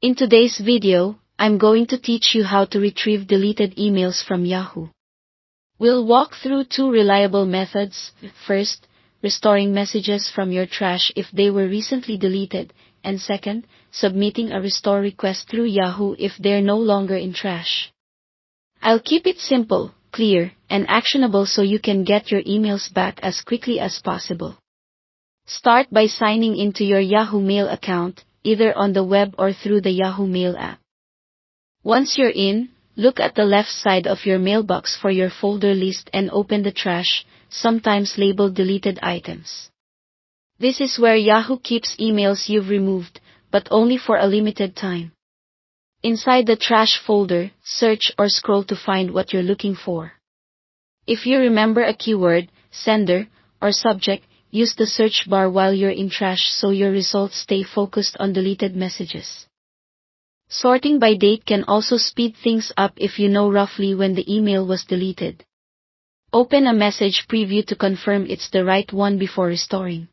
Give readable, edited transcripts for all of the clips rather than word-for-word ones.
In today's video, I'm going to teach you how to retrieve deleted emails from Yahoo. We'll walk through two reliable methods. First, restoring messages from your trash if they were recently deleted, and second, submitting a restore request through Yahoo if they're no longer in trash. I'll keep it simple, clear, and actionable so you can get your emails back as quickly as possible. Start by signing into your Yahoo Mail account, either on the web or through the Yahoo Mail app. Once you're in, look at the left side of your mailbox for your folder list and open the trash, sometimes labeled deleted items. This is where Yahoo keeps emails you've removed, but only for a limited time. Inside the trash folder, search or scroll to find what you're looking for. If you remember a keyword, sender, or subject, use the search bar while you're in trash so your results stay focused on deleted messages. Sorting by date can also speed things up if you know roughly when the email was deleted. Open a message preview to confirm it's the right one before restoring.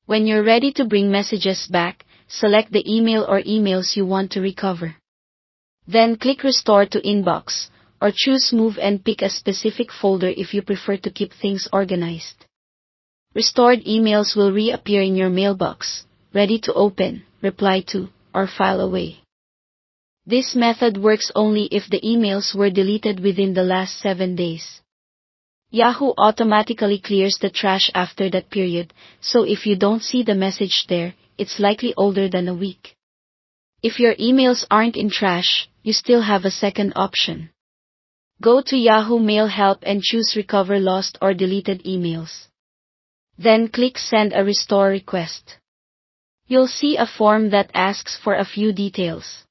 When you're ready to bring messages back, select the email or emails you want to recover. Then click Restore to Inbox, or choose Move and pick a specific folder if you prefer to keep things organized. Restored emails will reappear in your mailbox, ready to open, reply to, or file away. This method works only if the emails were deleted within the last 7 days. Yahoo automatically clears the trash after that period, so if you don't see the message there, it's likely older than a week. If your emails aren't in trash, you still have a second option. Go to Yahoo Mail Help and choose Recover Lost or Deleted Emails. Then click Send a Restore Request. You'll see a form that asks for a few details.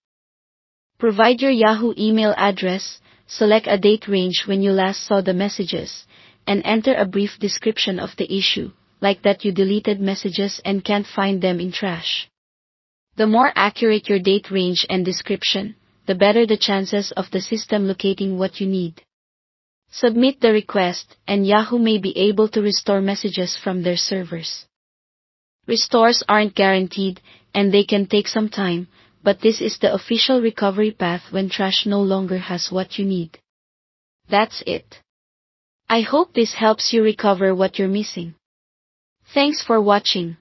Provide your Yahoo email address, select a date range when you last saw the messages, and enter a brief description of the issue, like that you deleted messages and can't find them in trash. The more accurate your date range and description, the better the chances of the system locating what you need. Submit the request, and Yahoo may be able to restore messages from their servers. Restores aren't guaranteed, and they can take some time, but this is the official recovery path when trash no longer has what you need. That's it. I hope this helps you recover what you're missing. Thanks for watching.